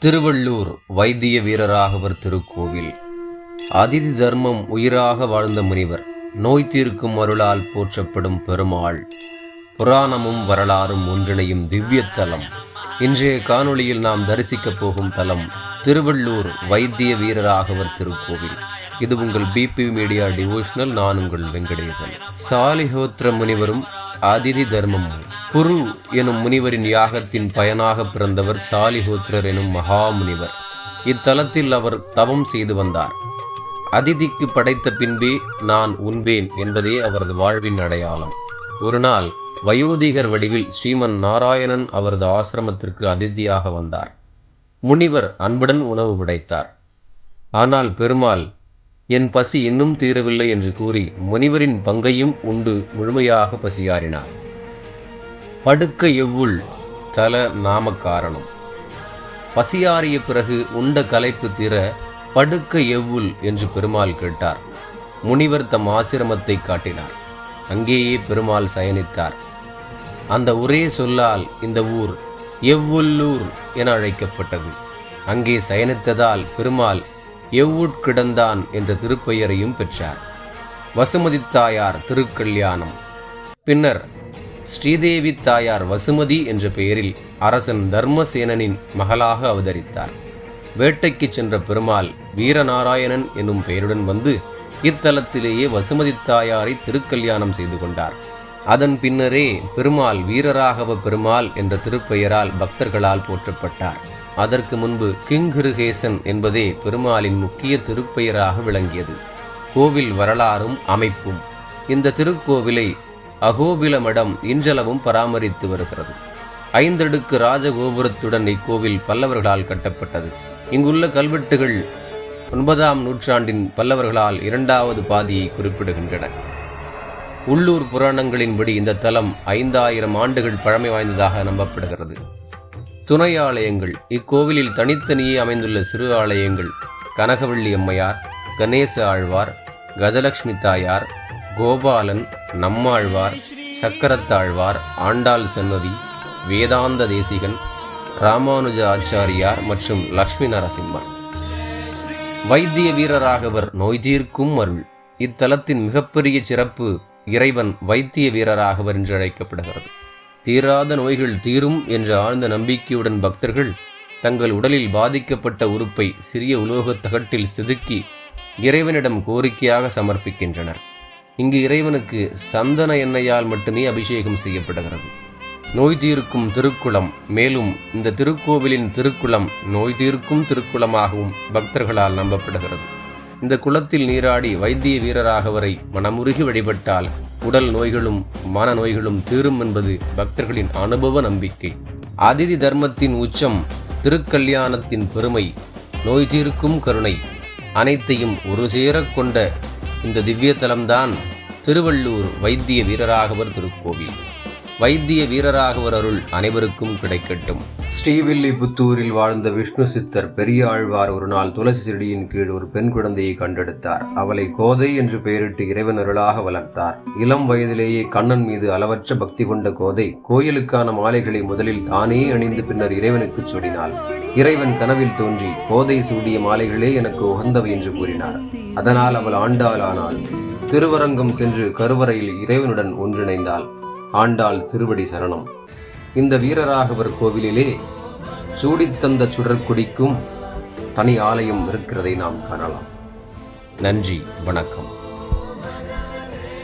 திருவள்ளூர் வைத்திய வீரராகவர் திருக்கோவில். அதிதி தர்மம் உயிராக வாழ்ந்த முனிவர், நோய் தீர்க்கும் அருளால் போற்றப்படும் பெருமாள், புராணமும் வரலாறும் ஒன்றிணையும் திவ்யத்தலம். இன்றைய காணொளியில் நாம் தரிசிக்கப் போகும் தலம் திருவள்ளூர் வைத்திய வீரராகவர் திருக்கோவில். இது உங்கள் பிபி மீடியா டிவோஷனல். நான் உங்கள் வெங்கடேசன். சாலிஹோத்திர முனிவரும் அதிதி தர்மமும். குரு எனும் முனிவரின் யாகத்தின் பயனாக பிறந்தவர் சாலிஹோத்திரர் எனும் மகாமுனிவர். இத்தலத்தில் அவர் தவம் செய்து வந்தார். அதிதிக்கு படைத்த பின்பே நான் உண்பேன் என்பதே அவரது வாழ்வின் அடையாளம். ஒரு நாள் வயோதிகர் வடிவில் ஸ்ரீமன் நாராயணன் அவரது ஆசிரமத்திற்கு அதிதியாக வந்தார். முனிவர் அன்புடன் உணவு படைத்தார். ஆனால் பெருமாள், என் பசி இன்னும் தீரவில்லை என்று கூறி முனிவரின் பங்கையும் உண்டு முழுமையாக பசியாறினார். படுக்க எவ்வுள் தல நாம காரணம். பசியாறிய பிறகு உண்ட களைப்பு தீர படுக்க எவ்வுள் என்று பெருமாள் கேட்டார். முனிவர் தம் ஆசிரமத்தை காட்டினார். அங்கேயே பெருமாள் சயனித்தார். அந்த ஒரே சொல்லால் இந்த ஊர் எவ்வுள்ளூர் என அழைக்கப்பட்டது. அங்கே சயனித்ததால் பெருமாள் எவ்வுட்கிடந்தான் என்ற திருப்பெயரையும் பெற்றார். வசுமதி தாயார் திருக்கல்யாணம். பின்னர் ஸ்ரீதேவி தாயார் வசுமதி என்ற பெயரில் அரசன் தர்மசேனனின் மகளாக அவதரித்தார். வேட்டைக்கு சென்ற பெருமாள் வீரநாராயணன் என்னும் பெயருடன் வந்து இத்தலத்திலேயே வசுமதி தாயாரை திருக்கல்யாணம் செய்து கொண்டார். அதன் பின்னரே பெருமாள் வீரராகவ பெருமாள் என்ற திருப்பெயரால் பக்தர்களால் போற்றப்பட்டார். அதற்கு முன்பு கிங்கிருகேசன் என்பதே பெருமாளின் முக்கிய திருப்பெயராக விளங்கியது. கோவில் வரலாறும் அமைப்பும். இந்த திருக்கோவிலை அகோபில மடம் இன்றளவும் பராமரித்து வருகிறது. 5 அடுக்கு ராஜகோபுரத்துடன் இக்கோவில் பல்லவர்களால் கட்டப்பட்டது. இங்குள்ள கல்வெட்டுகள் 9ஆம் நூற்றாண்டின் பல்லவர்களால் 2வது பாதியை குறிப்பிடுகின்றன. உள்ளூர் புராணங்களின்படி இந்த தலம் 5000 ஆண்டுகள் பழமை வாய்ந்ததாக நம்பப்படுகிறது. துணை ஆலயங்கள். இக்கோவிலில் தனித்தனியே அமைந்துள்ள சிறு ஆலயங்கள் கனகவள்ளி அம்மையார், கணேச ஆழ்வார், கஜலட்சுமி தாயார், கோபாலன், நம்மாழ்வார், சக்கரத்தாழ்வார், ஆண்டாள் சன்னதி, வேதாந்த தேசிகன், ராமானுஜ ஆச்சாரியார் மற்றும் லக்ஷ்மி நரசிம்மர். வைத்திய வீரராகவர் நோய் தீர்க்கும் அருள். இத்தலத்தின் மிகப்பெரிய சிறப்பு இறைவன் வைத்திய வீரராகவர் என்று அழைக்கப்படுகிறது. தீராத நோய்கள் தீரும் என்ற ஆழ்ந்த நம்பிக்கையுடன் பக்தர்கள் தங்கள் உடலில் பாதிக்கப்பட்ட உறுப்பை சிறிய உலோக தகட்டில் செதுக்கி இறைவனிடம் கோரிக்கையாக சமர்ப்பிக்கின்றனர். இங்கு இறைவனுக்கு சந்தன எண்ணெயால் மட்டுமே அபிஷேகம் செய்யப்படுகிறது. நோய் தீர்க்கும் திருக்குளம். மேலும் இந்த திருக்கோவிலின் திருக்குளம் நோய் தீர்க்கும் திருக்குளமாகவும் பக்தர்களால் நம்பப்படுகிறது. இந்த குளத்தில் நீராடி வைத்திய வீரராகவரை மனமுருகி வழிபட்டால் உடல் நோய்களும் மன நோய்களும் தீரும் என்பது பக்தர்களின் அனுபவ நம்பிக்கை. அதிதி தர்மத்தின் உச்சம், திருக்கல்யாணத்தின் பெருமை, நோய் தீர்க்கும் கருணை அனைத்தையும் ஒரு சேரக் கொண்ட இந்த திவ்யதலம்தான் திருவள்ளூர் வைத்திய வீரராகவர் திருக்கோவில். வைத்திய வீரராகவர் அருள் அனைவருக்கும் கிடைக்கட்டும். ஸ்ரீவில்லிபுத்தூரில் வாழ்ந்த விஷ்ணு சித்தர் பெரிய ஆழ்வார் ஒரு நாள் துளசி செடியின் கீழ் ஒரு பெண் குழந்தையை கண்டெடுத்தார். அவளை கோதை என்று பெயரிட்டு இறைவன் அருளாக வளர்த்தார். இளம் வயதிலேயே கண்ணன் மீது அளவற்ற பக்தி கொண்ட கோதை கோயிலுக்கான மாலைகளை முதலில் தானே அணிந்து பின்னர் இறைவனுக்கு சூடினாள். இறைவன் கனவில் தோன்றி, கோதை சூடிய மாலைகளே எனக்கு உகந்தவை என்று கூறினார். அதனால் அவள் ஆண்டாளானாள். திருவரங்கம் சென்று கருவறையில் இறைவனுடன் ஒன்றிணைந்தாள். ஆண்டாள் திருவடி சரணம். இந்த வீரராகவர் கோவிலிலே சூடித்தந்த சுடற்குடிக்கும் தனி ஆலயம் இருக்கிறதை நாம் காணலாம். நன்றி, வணக்கம்.